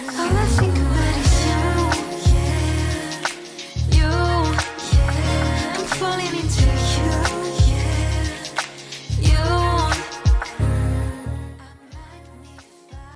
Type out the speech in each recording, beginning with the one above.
All I think about is you, yeah. You, yeah. I'm falling into you, yeah. You.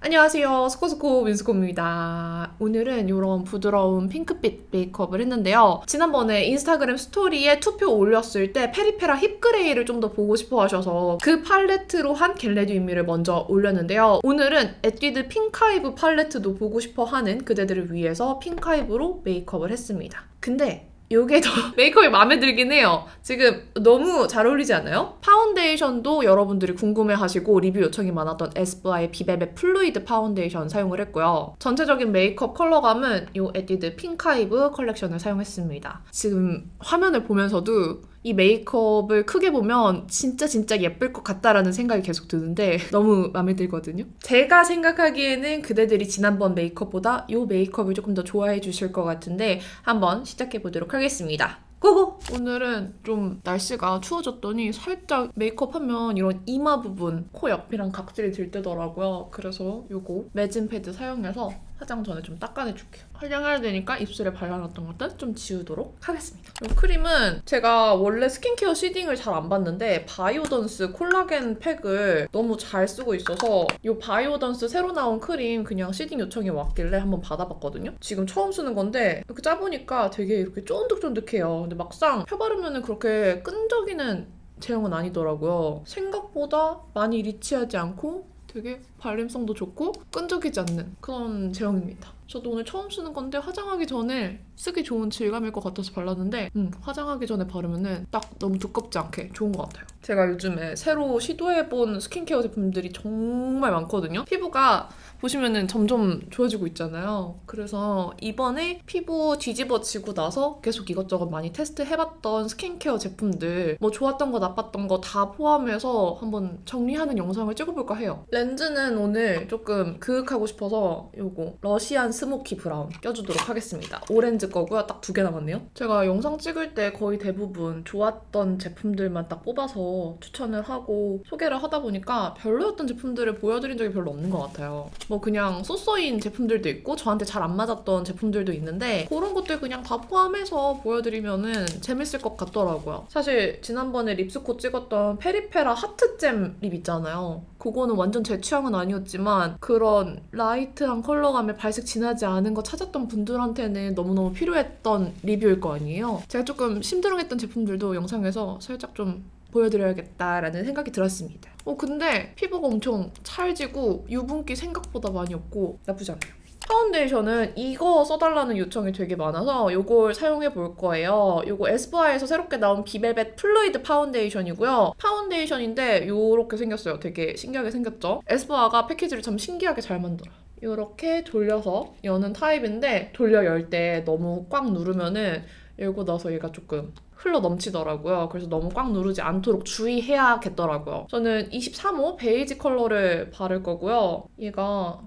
안녕하세요. 스코스코 민스코입니다. 오늘은 이런 부드러운 핑크빛 메이크업을 했는데요. 지난번에 인스타그램 스토리에 투표 올렸을 때 페리페라 힙그레이를 좀 더 보고 싶어 하셔서 그 팔레트로 한 겟레디 윗미를 먼저 올렸는데요. 오늘은 에뛰드 핑카이브 팔레트도 보고 싶어 하는 그대들을 위해서 핑카이브로 메이크업을 했습니다. 근데 이게 더 메이크업이 마음에 들긴 해요. 지금 너무 잘 어울리지 않아요? 파운데이션도 여러분들이 궁금해하시고 리뷰 요청이 많았던 에스쁘아의 비벨벳 플루이드 파운데이션 사용을 했고요. 전체적인 메이크업 컬러감은 이 에뛰드 핑카이브 컬렉션을 사용했습니다. 지금 화면을 보면서도 이 메이크업을 크게 보면 진짜 예쁠 것 같다라는 생각이 계속 드는데 너무 마음에 들거든요. 제가 생각하기에는 그대들이 지난번 메이크업보다 이 메이크업을 조금 더 좋아해 주실 것 같은데 한번 시작해 보도록 하겠습니다. 고고! 오늘은 좀 날씨가 추워졌더니 살짝 메이크업하면 이런 이마 부분, 코 옆이랑 각질이 들뜨더라고요. 그래서 이거 매진 패드 사용해서 화장 전에 좀 닦아내줄게요. 화장해야 되니까 입술에 발라놨던 것들 좀 지우도록 하겠습니다. 이 크림은 제가 원래 스킨케어 시딩을 잘 안 봤는데 바이오던스 콜라겐 팩을 너무 잘 쓰고 있어서 이 바이오던스 새로 나온 크림 그냥 시딩 요청이 왔길래 한번 받아봤거든요. 지금 처음 쓰는 건데 이렇게 짜보니까 되게 이렇게 쫀득쫀득해요. 근데 막상 펴바르면 그렇게 끈적이는 제형은 아니더라고요. 생각보다 많이 리치하지 않고 되게 발림성도 좋고 끈적이지 않는 그런 제형입니다. 저도 오늘 처음 쓰는 건데 화장하기 전에 쓰기 좋은 질감일 것 같아서 발랐는데 화장하기 전에 바르면 딱 너무 두껍지 않게 좋은 것 같아요. 제가 요즘에 새로 시도해본 스킨케어 제품들이 정말 많거든요. 피부가 보시면은 점점 좋아지고 있잖아요. 그래서 이번에 피부 뒤집어지고 나서 계속 이것저것 많이 테스트해봤던 스킨케어 제품들 뭐 좋았던 거 나빴던 거 다 포함해서 한번 정리하는 영상을 찍어볼까 해요. 렌즈는 오늘 조금 그윽하고 싶어서 요거 러시안 스모키 브라운 껴주도록 하겠습니다. 오렌지 거고요. 딱 2개 남았네요. 제가 영상 찍을 때 거의 대부분 좋았던 제품들만 딱 뽑아서 추천을 하고 소개를 하다 보니까 별로였던 제품들을 보여드린 적이 별로 없는 것 같아요. 뭐 그냥 쏘쏘인 제품들도 있고 저한테 잘 안 맞았던 제품들도 있는데 그런 것들 그냥 다 포함해서 보여드리면은 재밌을 것 같더라고요. 사실 지난번에 립스코 찍었던 페리페라 하트잼 립 있잖아요. 그거는 완전 제 취향은 아니었지만 그런 라이트한 컬러감에 발색 진하지 않은 거 찾았던 분들한테는 너무너무 필요했던 리뷰일 거 아니에요. 제가 조금 심드렁했던 제품들도 영상에서 살짝 좀 보여드려야겠다라는 생각이 들었습니다. 근데 피부가 엄청 찰지고 유분기 생각보다 많이 없고 나쁘지 않아요. 파운데이션은 이거 써달라는 요청이 되게 많아서 이걸 사용해 볼 거예요. 이거 에스쁘아에서 새롭게 나온 비벨벳 플루이드 파운데이션이고요. 파운데이션인데 이렇게 생겼어요. 되게 신기하게 생겼죠? 에스쁘아가 패키지를 참 신기하게 잘 만들어요. 이렇게 돌려서 여는 타입인데 돌려 열 때 너무 꽉 누르면은 열고 나서 얘가 조금 흘러 넘치더라고요. 그래서 너무 꽉 누르지 않도록 주의해야겠더라고요. 저는 23호 베이지 컬러를 바를 거고요. 얘가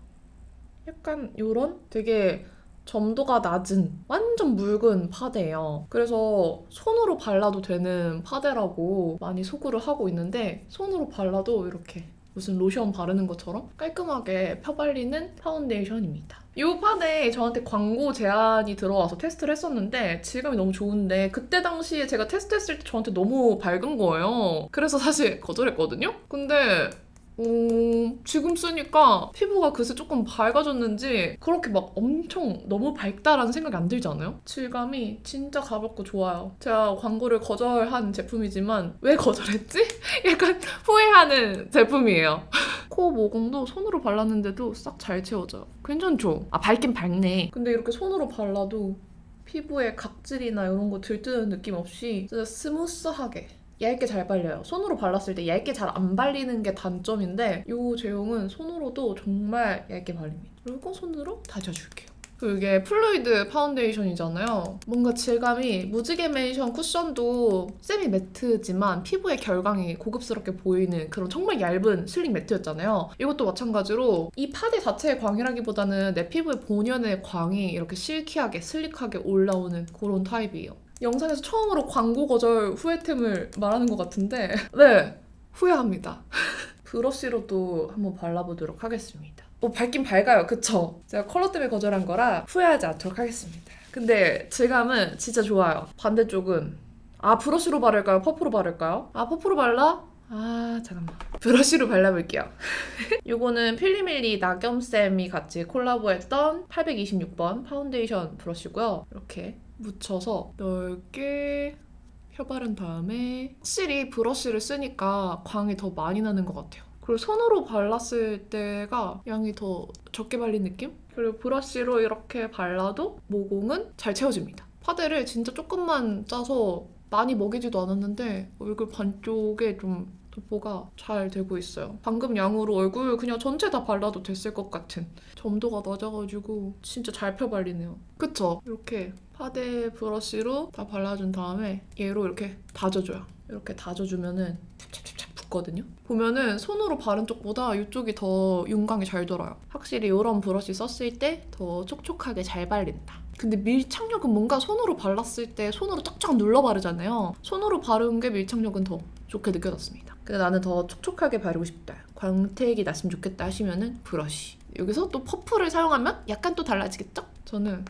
약간 이런 되게 점도가 낮은 완전 묽은 파데예요. 그래서 손으로 발라도 되는 파데라고 많이 소구를 하고 있는데 손으로 발라도 이렇게 무슨 로션 바르는 것처럼 깔끔하게 펴발리는 파운데이션입니다. 이 파데 저한테 광고 제안이 들어와서 테스트를 했었는데 질감이 너무 좋은데 그때 당시에 제가 테스트했을 때 저한테 너무 밝은 거예요. 그래서 사실 거절했거든요? 근데 지금 쓰니까 피부가 그새 조금 밝아졌는지 그렇게 막 엄청 너무 밝다라는 생각이 안 들지 않아요? 질감이 진짜 가볍고 좋아요. 제가 광고를 거절한 제품이지만 왜 거절했지? 약간 후회하는 제품이에요. 코 모공도 손으로 발랐는데도 싹 잘 채워져요. 괜찮죠? 밝긴 밝네. 근데 이렇게 손으로 발라도 피부에 각질이나 이런 거 들뜨는 느낌 없이 진짜 스무스하게 얇게 잘 발려요. 손으로 발랐을 때 얇게 잘 안 발리는 게 단점인데 이 제형은 손으로도 정말 얇게 발립니다. 그리고 손으로 다져줄게요. 이게 플루이드 파운데이션이잖아요. 뭔가 질감이 무지개메이션 쿠션도 세미 매트지만 피부의 결광이 고급스럽게 보이는 그런 정말 얇은 슬릭 매트였잖아요. 이것도 마찬가지로 이 파데 자체의 광이라기보다는 내 피부의 본연의 광이 이렇게 실키하게 슬릭하게 올라오는 그런 타입이에요. 영상에서 처음으로 광고 거절 후회템을 말하는 것 같은데 네! 후회합니다. 브러쉬로도 한번 발라보도록 하겠습니다. 밝긴 밝아요. 그쵸? 제가 컬러 때문에 거절한 거라 후회하지 않도록 하겠습니다. 근데 질감은 진짜 좋아요. 반대쪽은 브러쉬로 바를까요? 퍼프로 바를까요? 퍼프로 발라? 잠깐만. 브러쉬로 발라볼게요. 이거는 필리밀리 나겸쌤이 같이 콜라보했던 826번 파운데이션 브러쉬고요. 이렇게 묻혀서 넓게 펴바른 다음에 확실히 브러쉬를 쓰니까 광이 더 많이 나는 것 같아요. 그리고 손으로 발랐을 때가 양이 더 적게 발린 느낌? 그리고 브러쉬로 이렇게 발라도 모공은 잘 채워집니다. 파데를 진짜 조금만 짜서 많이 먹이지도 않았는데 얼굴 반쪽에 좀 도포가 잘 되고 있어요. 방금 양으로 얼굴 그냥 전체 다 발라도 됐을 것 같은 점도가 낮아가지고 진짜 잘 펴발리네요. 그쵸? 이렇게 파데 브러쉬로 다 발라준 다음에 얘로 이렇게 다져줘요. 이렇게 다져주면은 찹찹찹찹 붙거든요? 보면은 손으로 바른 쪽보다 이쪽이 더 윤광이 잘 돌아요. 확실히 이런 브러쉬 썼을 때 더 촉촉하게 잘 발린다. 근데 밀착력은 뭔가 손으로 발랐을 때 손으로 쫙쫙 눌러 바르잖아요. 손으로 바른 게 밀착력은 더 좋게 느껴졌습니다. 근데 나는 더 촉촉하게 바르고 싶다. 광택이 났으면 좋겠다 하시면은 브러쉬. 여기서 또 퍼프를 사용하면 약간 또 달라지겠죠? 저는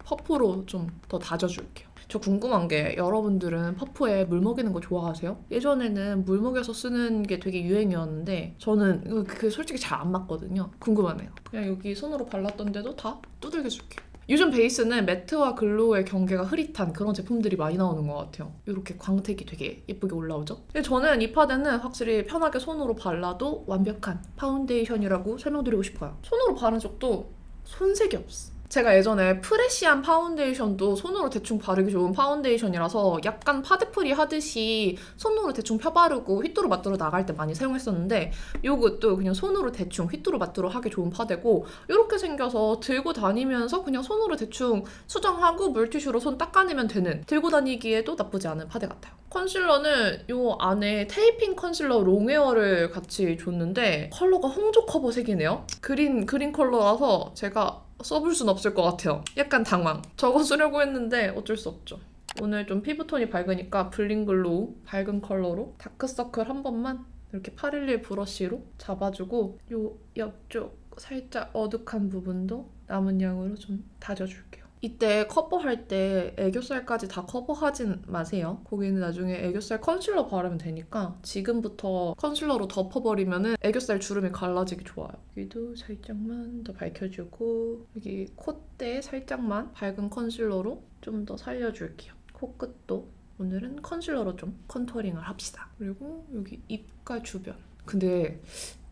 퍼프로 좀 더 다져줄게요. 저 궁금한 게 여러분들은 퍼프에 물 먹이는 거 좋아하세요? 예전에는 물 먹여서 쓰는 게 되게 유행이었는데 저는 그게 솔직히 잘 안 맞거든요. 궁금하네요. 그냥 여기 손으로 발랐던 데도 다 두들겨 줄게요. 요즘 베이스는 매트와 글로우의 경계가 흐릿한 그런 제품들이 많이 나오는 것 같아요. 이렇게 광택이 되게 예쁘게 올라오죠? 근데 저는 이 파데는 확실히 편하게 손으로 발라도 완벽한 파운데이션이라고 설명드리고 싶어요. 손으로 바른 적도 손색이 없어. 제가 예전에 프레쉬한 파운데이션도 손으로 대충 바르기 좋은 파운데이션이라서 약간 파데프리 하듯이 손으로 대충 펴바르고 휘뚜루마뚜루 나갈 때 많이 사용했었는데 이것도 그냥 손으로 대충 휘뚜루마뚜루 하기 좋은 파데고 이렇게 생겨서 들고 다니면서 그냥 손으로 대충 수정하고 물티슈로 손 닦아내면 되는 들고 다니기에도 나쁘지 않은 파데 같아요. 컨실러는 이 안에 테이핑 컨실러 롱웨어를 같이 줬는데 컬러가 홍조 커버 색이네요. 그린 컬러라서 제가 써볼 순 없을 것 같아요. 약간 당황. 저거 쓰려고 했는데 어쩔 수 없죠. 오늘 좀 피부톤이 밝으니까 블링글로우 밝은 컬러로 다크서클 한 번만 이렇게 811 브러쉬로 잡아주고 요 옆쪽 살짝 어둑한 부분도 남은 양으로 좀 다져줄게요. 이때 커버할 때 애교살까지 다 커버하진 마세요. 거기는 나중에 애교살 컨실러 바르면 되니까 지금부터 컨실러로 덮어버리면 애교살 주름이 갈라지기 좋아요. 여기도 살짝만 더 밝혀주고 여기 콧대 살짝만 밝은 컨실러로 좀 더 살려줄게요. 코끝도 오늘은 컨실러로 좀 컨투어링을 합시다. 그리고 여기 입가 주변. 근데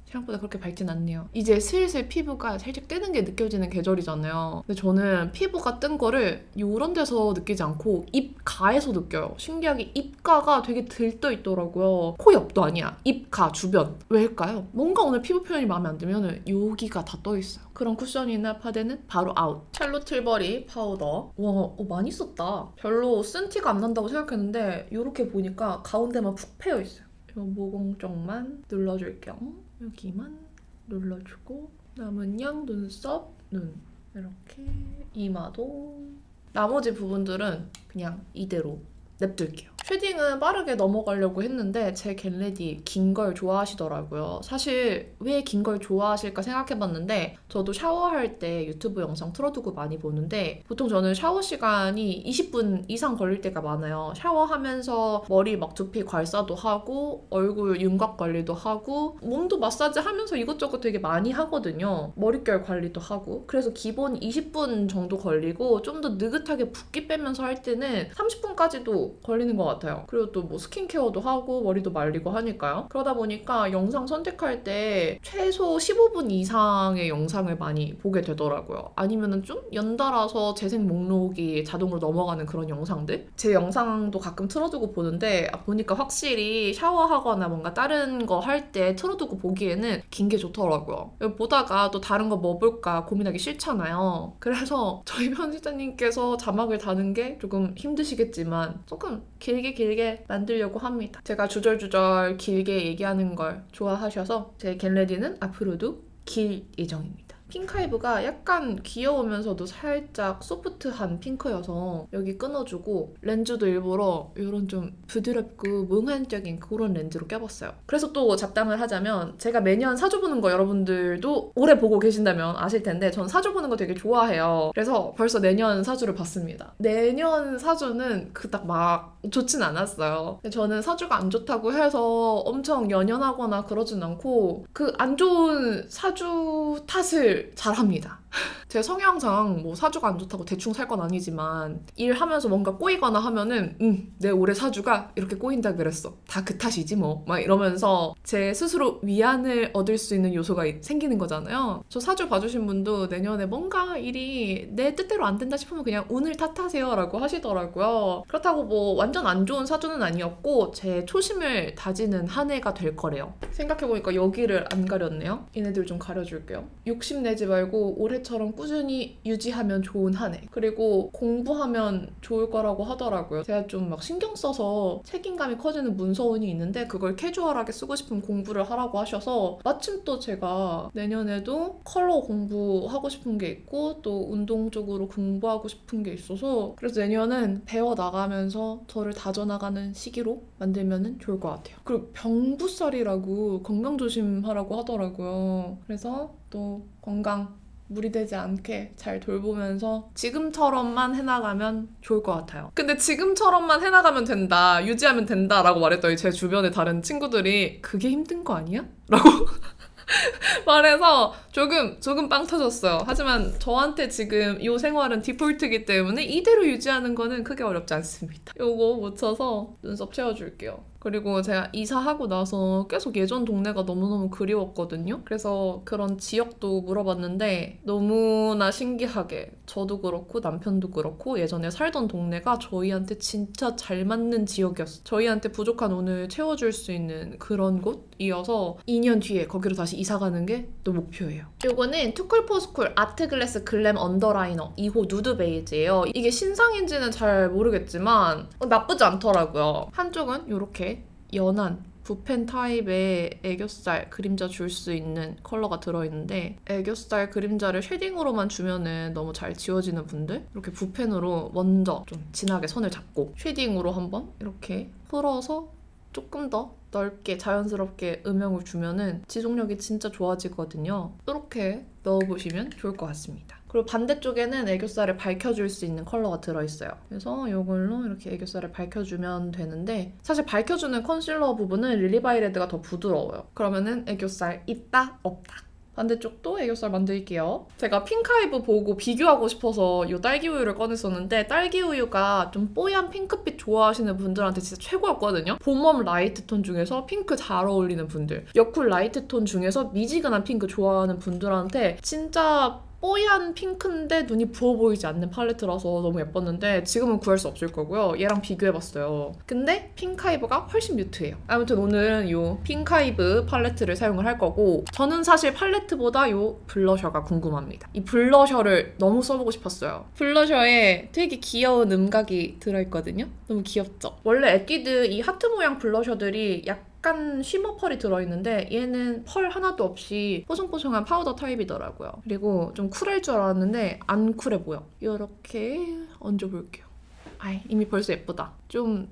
생각보다 그렇게 밝진 않네요. 이제 슬슬 피부가 살짝 뜨는 게 느껴지는 계절이잖아요. 근데 저는 피부가 뜬 거를 이런 데서 느끼지 않고 입가에서 느껴요. 신기하게 입가가 되게 들떠 있더라고요. 코 옆도 아니야. 입가 주변. 왜일까요? 뭔가 오늘 피부 표현이 마음에 안 들면 여기가 다 떠 있어요. 그런 쿠션이나 파데는 바로 아웃. 샬롯 틸버리 파우더. 와, 많이 썼다. 별로 쓴 티가 안 난다고 생각했는데 이렇게 보니까 가운데만 푹 패여 있어요. 이 모공 쪽만 눌러줄 겸 여기만 눌러주고 남은 양 눈썹, 눈 이렇게 이마도 나머지 부분들은 그냥 이대로 냅둘게요. 쉐딩은 빠르게 넘어가려고 했는데 제 겟레디 긴 걸 좋아하시더라고요. 사실 왜 긴 걸 좋아하실까 생각해봤는데 저도 샤워할 때 유튜브 영상 틀어두고 많이 보는데 보통 저는 샤워 시간이 20분 이상 걸릴 때가 많아요. 샤워하면서 머리 막 두피 괄사도 하고 얼굴 윤곽 관리도 하고 몸도 마사지 하면서 이것저것 되게 많이 하거든요. 머릿결 관리도 하고 그래서 기본 20분 정도 걸리고 좀 더 느긋하게 붓기 빼면서 할 때는 30분까지도 걸리는 것 같아요. 그리고 또 뭐 스킨케어도 하고 머리도 말리고 하니까요. 그러다 보니까 영상 선택할 때 최소 15분 이상의 영상을 많이 보게 되더라고요. 아니면은 좀 연달아서 재생 목록이 자동으로 넘어가는 그런 영상들? 제 영상도 가끔 틀어두고 보는데 보니까 확실히 샤워하거나 뭔가 다른 거 할 때 틀어두고 보기에는 긴 게 좋더라고요. 보다가 또 다른 거 뭐 볼까 고민하기 싫잖아요. 그래서 저희 편집자님께서 자막을 다는 게 조금 힘드시겠지만 조금 길게 만들려고 합니다. 제가 주절주절 길게 얘기하는 걸 좋아하셔서 제 겟레디는 앞으로도 길 예정입니다. 핑크아이브가 약간 귀여우면서도 살짝 소프트한 핑크여서 여기 끊어주고 렌즈도 일부러 이런 좀 부드럽고 몽환적인 그런 렌즈로 껴봤어요. 그래서 또 잡담을 하자면 제가 매년 사주 보는 거 여러분들도 오래 보고 계신다면 아실 텐데 전 사주 보는 거 되게 좋아해요. 그래서 벌써 내년 사주를 봤습니다. 내년 사주는 그닥 막 좋진 않았어요. 저는 사주가 안 좋다고 해서 엄청 연연하거나 그러진 않고 그 안 좋은 사주 탓을 잘합니다. 제 성향상 뭐 사주가 안 좋다고 대충 살 건 아니지만 일하면서 뭔가 꼬이거나 하면은 내 올해 사주가 이렇게 꼬인다 그랬어. 다 그 탓이지 뭐. 막 이러면서 제 스스로 위안을 얻을 수 있는 요소가 생기는 거잖아요. 저 사주 봐주신 분도 내년에 뭔가 일이 내 뜻대로 안 된다 싶으면 그냥 운을 탓하세요 라고 하시더라고요. 그렇다고 뭐 완전 안 좋은 사주는 아니었고 제 초심을 다지는 한 해가 될 거래요. 생각해보니까 여기를 안 가렸네요. 얘네들 좀 가려줄게요. 욕심내지 말고 올해처럼 꾸준히 유지하면 좋은 한 해. 그리고 공부하면 좋을 거라고 하더라고요. 제가 좀 막 신경 써서 책임감이 커지는 문서운이 있는데 그걸 캐주얼하게 쓰고 싶으면 공부를 하라고 하셔서 마침 또 제가 내년에도 컬러 공부하고 싶은 게 있고 또 운동 쪽으로 공부하고 싶은 게 있어서 그래서 내년은 배워나가면서 저를 다져나가는 시기로 만들면 좋을 것 같아요. 그리고 병부살이라고 건강 조심하라고 하더라고요. 그래서 또 건강 무리되지 않게 잘 돌보면서 지금처럼만 해나가면 좋을 것 같아요. 근데 지금처럼만 해나가면 된다, 유지하면 된다라고 말했더니 제 주변의 다른 친구들이 그게 힘든 거 아니야? 라고 말해서 조금 빵 터졌어요. 하지만 저한테 지금 이 생활은 디폴트이기 때문에 이대로 유지하는 거는 크게 어렵지 않습니다. 요거 묻혀서 눈썹 채워줄게요. 그리고 제가 이사하고 나서 계속 예전 동네가 너무너무 그리웠거든요. 그래서 그런 지역도 물어봤는데 너무나 신기하게 저도 그렇고 남편도 그렇고 예전에 살던 동네가 저희한테 진짜 잘 맞는 지역이었어요. 저희한테 부족한 운을 채워줄 수 있는 그런 곳이어서 2년 뒤에 거기로 다시 이사가는 게 또 목표예요. 요거는 투쿨포스쿨 아트글래스 글램 언더라이너 2호 누드 베이지예요. 이게 신상인지는 잘 모르겠지만 나쁘지 않더라고요. 한쪽은 이렇게 연한 붓펜 타입의 애교살 그림자 줄 수 있는 컬러가 들어있는데 애교살 그림자를 쉐딩으로만 주면은 너무 잘 지워지는 분들 이렇게 붓펜으로 먼저 좀 진하게 선을 잡고 쉐딩으로 한번 이렇게 풀어서 조금 더 넓게 자연스럽게 음영을 주면은 지속력이 진짜 좋아지거든요. 이렇게 넣어보시면 좋을 것 같습니다. 그리고 반대쪽에는 애교살을 밝혀줄 수 있는 컬러가 들어있어요. 그래서 이걸로 이렇게 애교살을 밝혀주면 되는데 사실 밝혀주는 컨실러 부분은 릴리바이레드가 더 부드러워요. 그러면은 애교살 있다 없다. 반대쪽도 애교살 만들게요. 제가 핑크아이브 보고 비교하고 싶어서 이 딸기우유를 꺼냈었는데 딸기우유가 좀 뽀얀 핑크빛 좋아하시는 분들한테 진짜 최고였거든요. 봄웜 라이트톤 중에서 핑크 잘 어울리는 분들, 여쿨 라이트톤 중에서 미지근한 핑크 좋아하는 분들한테 진짜 뽀얀 핑크인데 눈이 부어 보이지 않는 팔레트라서 너무 예뻤는데 지금은 구할 수 없을 거고요. 얘랑 비교해봤어요. 근데 핑크아이브가 훨씬 뮤트해요. 아무튼 오늘은 이 핑크아이브 팔레트를 사용을 할 거고 저는 사실 팔레트보다 이 블러셔가 궁금합니다. 이 블러셔를 너무 써보고 싶었어요. 블러셔에 되게 귀여운 음각이 들어있거든요. 너무 귀엽죠? 원래 에뛰드 이 하트 모양 블러셔들이 약간 쉬머 펄이 들어있는데 얘는 펄 하나도 없이 뽀송뽀송한 파우더 타입이더라고요. 그리고 좀 쿨할 줄 알았는데 안 쿨해 보여. 이렇게 얹어볼게요. 아이, 이미 벌써 예쁘다. 좀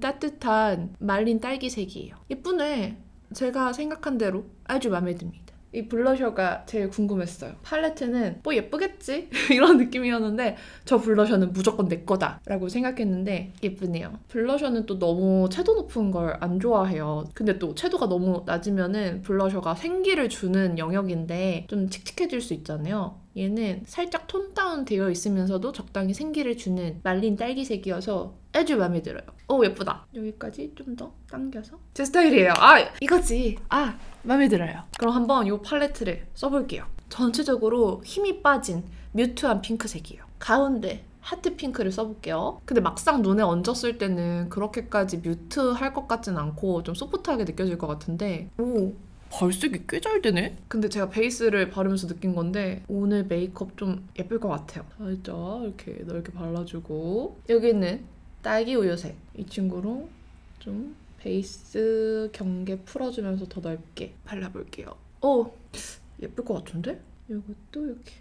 따뜻한 말린 딸기색이에요. 예쁘네. 제가 생각한 대로 아주 마음에 듭니다. 이 블러셔가 제일 궁금했어요. 팔레트는 뭐 예쁘겠지? 이런 느낌이었는데 저 블러셔는 무조건 내 거다 라고 생각했는데 예쁘네요. 블러셔는 또 너무 채도 높은 걸 안 좋아해요. 근데 또 채도가 너무 낮으면은 블러셔가 생기를 주는 영역인데 좀 칙칙해질 수 있잖아요. 얘는 살짝 톤 다운 되어 있으면서도 적당히 생기를 주는 말린 딸기색이어서 아주 마음에 들어요. 오, 예쁘다. 여기까지 좀 더 당겨서 제 스타일이에요. 아, 이거지. 아, 마음에 들어요. 그럼 한번 이 팔레트를 써볼게요. 전체적으로 힘이 빠진 뮤트한 핑크색이에요. 가운데 하트 핑크를 써볼게요. 근데 막상 눈에 얹었을 때는 그렇게까지 뮤트할 것 같진 않고 좀 소프트하게 느껴질 것 같은데 오, 발색이 꽤 잘 되네? 근데 제가 베이스를 바르면서 느낀 건데 오늘 메이크업 좀 예쁠 것 같아요. 살짝 이렇게 넓게 발라주고 여기는 딸기 우유색 이 친구로 좀 베이스 경계 풀어주면서 더 넓게 발라볼게요. 오, 예쁠 것 같은데? 이것도 이렇게.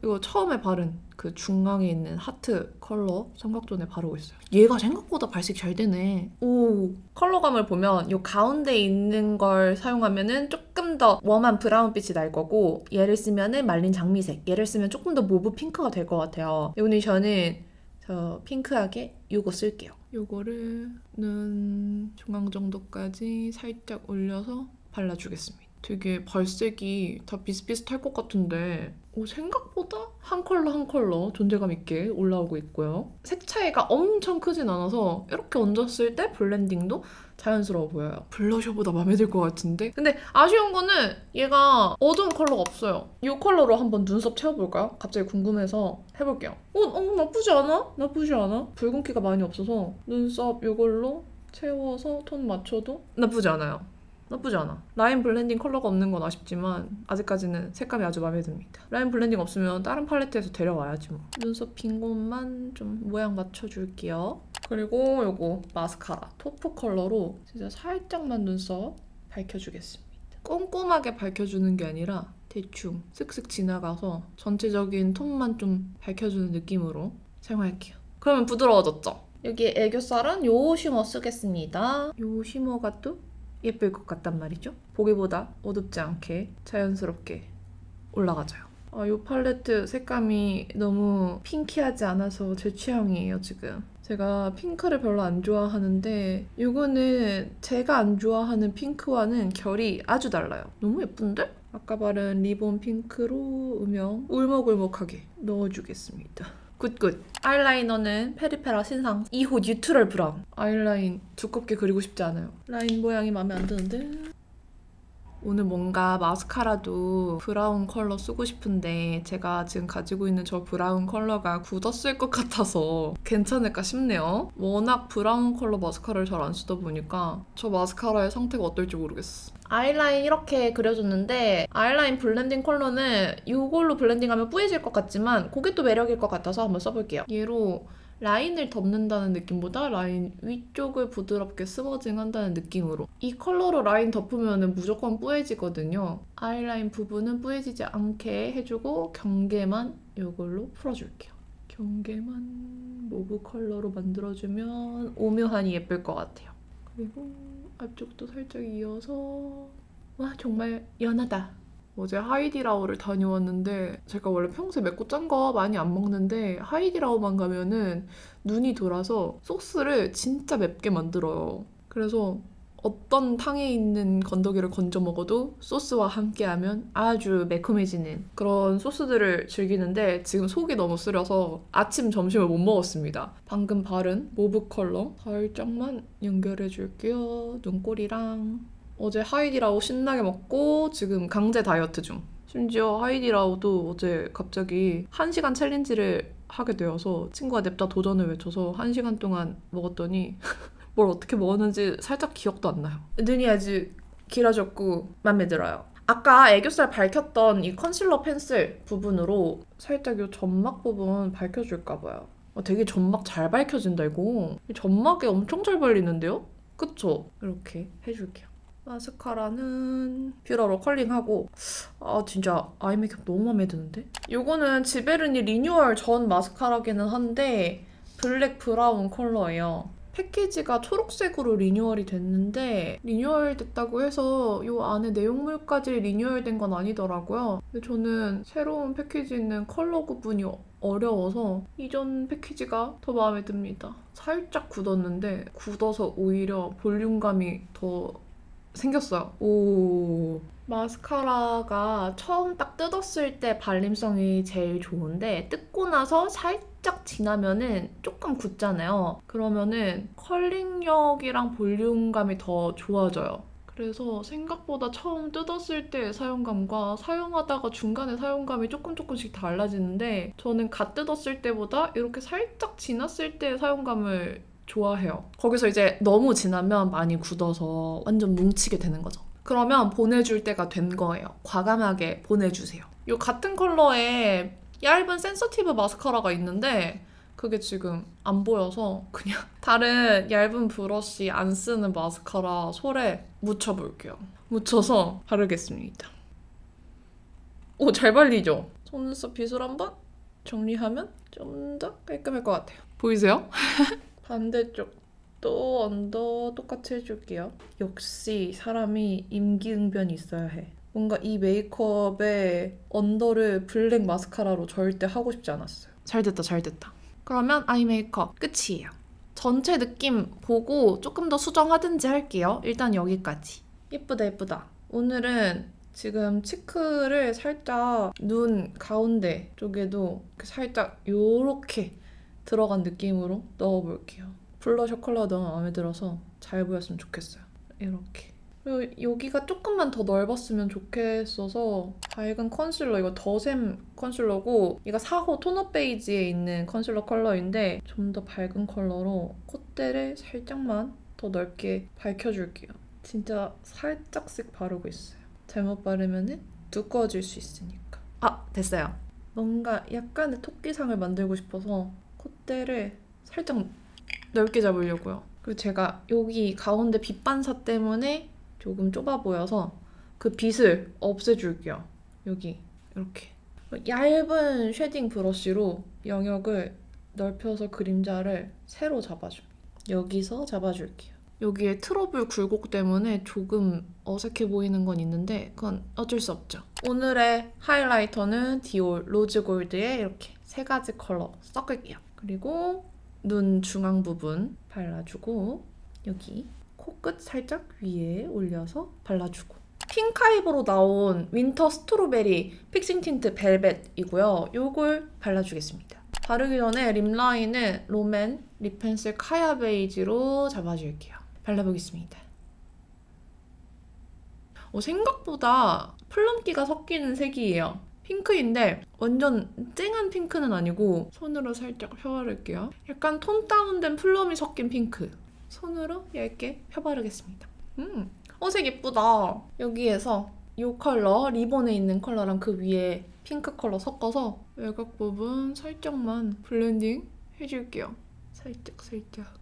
이거 처음에 바른 그 중앙에 있는 하트 컬러 삼각존에 바르고 있어요. 얘가 생각보다 발색이 잘 되네. 오, 컬러감을 보면 이 가운데 있는 걸 사용하면은 조금 더 웜한 브라운빛이 날 거고, 얘를 쓰면은 말린 장미색, 얘를 쓰면 조금 더 모브 핑크가 될 것 같아요. 오늘 저는 저 핑크하게 이거 쓸게요. 이거를 눈 중앙 정도까지 살짝 올려서 발라주겠습니다. 되게 발색이 다 비슷비슷할 것 같은데 생각보다 한 컬러 한 컬러 존재감 있게 올라오고 있고요. 색 차이가 엄청 크진 않아서 이렇게 얹었을 때 블렌딩도 자연스러워 보여요. 블러셔보다 마음에 들 것 같은데? 근데 아쉬운 거는 얘가 어두운 컬러가 없어요. 이 컬러로 한번 눈썹 채워볼까요? 갑자기 궁금해서 해볼게요. 나쁘지 않아? 나쁘지 않아? 붉은기가 많이 없어서 눈썹 이걸로 채워서 톤 맞춰도 나쁘지 않아요. 나쁘지 않아. 라인 블렌딩 컬러가 없는 건 아쉽지만 아직까지는 색감이 아주 마음에 듭니다. 라인 블렌딩 없으면 다른 팔레트에서 데려와야지 뭐. 눈썹 빈 곳만 좀 모양 맞춰줄게요. 그리고 요거 마스카라 토프 컬러로 진짜 살짝만 눈썹 밝혀주겠습니다. 꼼꼼하게 밝혀주는 게 아니라 대충 쓱쓱 지나가서 전체적인 톤만 좀 밝혀주는 느낌으로 사용할게요. 그러면 부드러워졌죠? 여기 애교살은 요 쉬머 쓰겠습니다. 요 쉬머가 또 예쁠 것 같단 말이죠. 보기보다 어둡지 않게 자연스럽게 올라가져요. 이 팔레트 색감이 너무 핑키하지 않아서 제 취향이에요, 지금. 제가 핑크를 별로 안 좋아하는데 이거는 제가 안 좋아하는 핑크와는 결이 아주 달라요. 너무 예쁜데? 아까 바른 리본 핑크로 음영 울먹울먹하게 넣어주겠습니다. 굿굿. 아이라이너는 페리페라 신상 2호 뉴트럴 브라운. 아이라인 두껍게 그리고 싶지 않아요. 라인 모양이 마음에 안 드는데? 오늘 뭔가 마스카라도 브라운 컬러 쓰고 싶은데 제가 지금 가지고 있는 저 브라운 컬러가 굳었을 것 같아서 괜찮을까 싶네요. 워낙 브라운 컬러 마스카라를 잘 안 쓰다 보니까 저 마스카라의 상태가 어떨지 모르겠어. 아이라인 이렇게 그려줬는데 아이라인 블렌딩 컬러는 이걸로 블렌딩하면 뿌얘질 것 같지만 그게 또 매력일 것 같아서 한번 써볼게요. 얘로 라인을 덮는다는 느낌보다 라인 위쪽을 부드럽게 스머징한다는 느낌으로 이 컬러로 라인 덮으면 무조건 뿌얘지거든요. 아이라인 부분은 뿌얘지지 않게 해주고 경계만 이걸로 풀어줄게요. 경계만 모브 컬러로 만들어주면 오묘하니 예쁠 것 같아요. 그리고 앞쪽도 살짝 이어서 와 정말 연하다. 어제 하이디라오를 다녀왔는데 제가 원래 평소에 맵고 짠 거 많이 안 먹는데 하이디라오만 가면은 눈이 돌아서 소스를 진짜 맵게 만들어요. 그래서 어떤 탕에 있는 건더기를 건져 먹어도 소스와 함께하면 아주 매콤해지는 그런 소스들을 즐기는데 지금 속이 너무 쓰려서 아침, 점심을 못 먹었습니다. 방금 바른 모브 컬러 살짝만 연결해줄게요. 눈꼬리랑. 어제 하이디라오 신나게 먹고 지금 강제 다이어트 중. 심지어 하이디라오도 어제 갑자기 1시간 챌린지를 하게 되어서 친구가 냅다 도전을 외쳐서 1시간 동안 먹었더니 뭘 어떻게 먹었는지 살짝 기억도 안 나요. 눈이 아주 길어졌고 마음에 들어요. 아까 애교살 밝혔던 이 컨실러 펜슬 부분으로 살짝 이 점막 부분 밝혀줄까 봐요. 되게 점막 잘 밝혀진다 이거. 점막이 엄청 잘 발리는데요? 그쵸? 이렇게 해줄게요. 마스카라는 뷰러로 컬링하고 진짜 아이 메이크업 너무 마음에 드는데? 이거는 지베르니 리뉴얼 전 마스카라기는 한데 블랙 브라운 컬러예요. 패키지가 초록색으로 리뉴얼이 됐는데 리뉴얼 됐다고 해서 이 안에 내용물까지 리뉴얼된 건 아니더라고요. 근데 저는 새로운 패키지 있는 컬러 구분이 어려워서 이전 패키지가 더 마음에 듭니다. 살짝 굳었는데 굳어서 오히려 볼륨감이 더 생겼어요. 오, 마스카라가 처음 딱 뜯었을 때 발림성이 제일 좋은데 뜯고 나서 살짝 지나면은 조금 굳잖아요. 그러면은 컬링력이랑 볼륨감이 더 좋아져요. 그래서 생각보다 처음 뜯었을 때의 사용감과 사용하다가 중간에 사용감이 조금씩 달라지는데 저는 갓 뜯었을 때보다 이렇게 살짝 지났을 때의 사용감을 좋아해요. 거기서 이제 너무 지나면 많이 굳어서 완전 뭉치게 되는 거죠. 그러면 보내줄 때가 된 거예요. 과감하게 보내주세요. 이 같은 컬러의 얇은 센서티브 마스카라가 있는데 그게 지금 안 보여서 그냥 다른 얇은 브러쉬 안 쓰는 마스카라 솔에 묻혀볼게요. 묻혀서 바르겠습니다. 오, 잘 발리죠? 속눈썹 빗을 한번 정리하면 좀 더 깔끔할 것 같아요. 보이세요? 반대쪽도 언더 똑같이 해줄게요. 역시 사람이 임기응변이 있어야 해. 뭔가 이 메이크업에 언더를 블랙 마스카라로 절대 하고 싶지 않았어요. 잘 됐다, 잘 됐다. 그러면 아이 메이크업 끝이에요. 전체 느낌 보고 조금 더 수정하든지 할게요. 일단 여기까지. 예쁘다, 예쁘다. 오늘은 지금 치크를 살짝 눈 가운데 쪽에도 살짝 요렇게 들어간 느낌으로 넣어볼게요. 블러셔 컬러가 너무 마음에 들어서 잘 보였으면 좋겠어요. 이렇게. 그리고 여기가 조금만 더 넓었으면 좋겠어서 밝은 컨실러, 이거 더샘 컨실러고 이거 4호 톤업 베이지에 있는 컨실러 컬러인데 좀 더 밝은 컬러로 콧대를 살짝만 더 넓게 밝혀줄게요. 진짜 살짝씩 바르고 있어요. 잘못 바르면 두꺼워질 수 있으니까. 아, 됐어요. 뭔가 약간의 토끼상을 만들고 싶어서 콧대를 살짝 넓게 잡으려고요. 그리고 제가 여기 가운데 빛 반사 때문에 조금 좁아 보여서 그 빛을 없애줄게요. 여기 이렇게 얇은 쉐딩 브러쉬로 영역을 넓혀서 그림자를 세로 잡아줍니다. 여기서 잡아줄게요. 여기에 트러블 굴곡 때문에 조금 어색해 보이는 건 있는데 그건 어쩔 수 없죠. 오늘의 하이라이터는 디올 로즈 골드의 이렇게 3가지 컬러 섞을게요. 그리고 눈 중앙 부분 발라주고 여기 코끝 살짝 위에 올려서 발라주고 핑크 아이보로 나온 윈터 스트로베리 픽싱 틴트 벨벳이고요. 요걸 발라주겠습니다. 바르기 전에 립 라인을 롬앤 립 펜슬 카야 베이지로 잡아줄게요. 발라보겠습니다. 생각보다 플럼기가 섞이는 색이에요. 핑크인데 완전 쨍한 핑크는 아니고 손으로 살짝 펴바를게요. 약간 톤 다운된 플럼이 섞인 핑크. 손으로 얇게 펴바르겠습니다. 색 예쁘다. 여기에서 이 컬러, 리본에 있는 컬러랑 그 위에 핑크 컬러 섞어서 외곽 부분 살짝만 블렌딩 해줄게요. 살짝 살짝.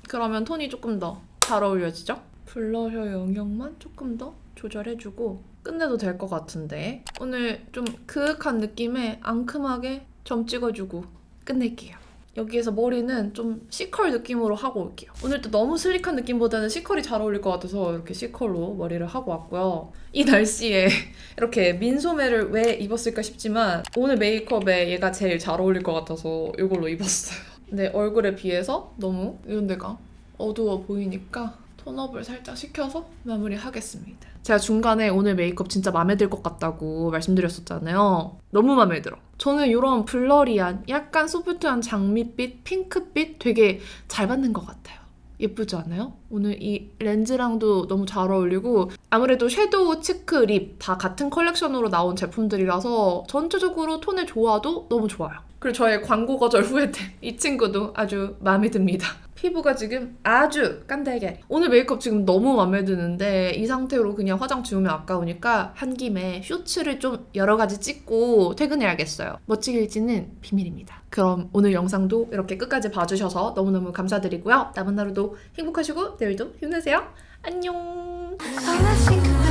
그러면 톤이 조금 더 잘 어울려지죠? 블러셔 영역만 조금 더 조절해주고 끝내도 될 것 같은데 오늘 좀 그윽한 느낌에 앙큼하게 점 찍어주고 끝낼게요. 여기에서 머리는 좀 C컬 느낌으로 하고 올게요. 오늘 또 너무 슬릭한 느낌보다는 C컬이 잘 어울릴 것 같아서 이렇게 C컬로 머리를 하고 왔고요. 이 날씨에 이렇게 민소매를 왜 입었을까 싶지만 오늘 메이크업에 얘가 제일 잘 어울릴 것 같아서 이걸로 입었어요. 근데 얼굴에 비해서 너무 이런 데가 어두워 보이니까 톤업을 살짝 시켜서 마무리하겠습니다. 제가 중간에 오늘 메이크업 진짜 마음에 들 것 같다고 말씀드렸었잖아요. 너무 마음에 들어. 저는 이런 블러리한 약간 소프트한 장밋빛, 핑크빛 되게 잘 받는 것 같아요. 예쁘지 않아요? 오늘 이 렌즈랑도 너무 잘 어울리고 아무래도 섀도우, 치크, 립 다 같은 컬렉션으로 나온 제품들이라서 전체적으로 톤의 조화도 너무 좋아요. 그리고 저의 광고 거절 후회템 이 친구도 아주 마음에 듭니다. 피부가 지금 아주 깐달걀. 오늘 메이크업 지금 너무 마음에 드는데 이 상태로 그냥 화장 지우면 아까우니까 한 김에 쇼츠를 좀 여러 가지 찍고 퇴근해야겠어요. 멋지길지는 비밀입니다. 그럼 오늘 영상도 이렇게 끝까지 봐주셔서 너무너무 감사드리고요. 남은 하루도 행복하시고 내일도 힘내세요. 안녕. All I think about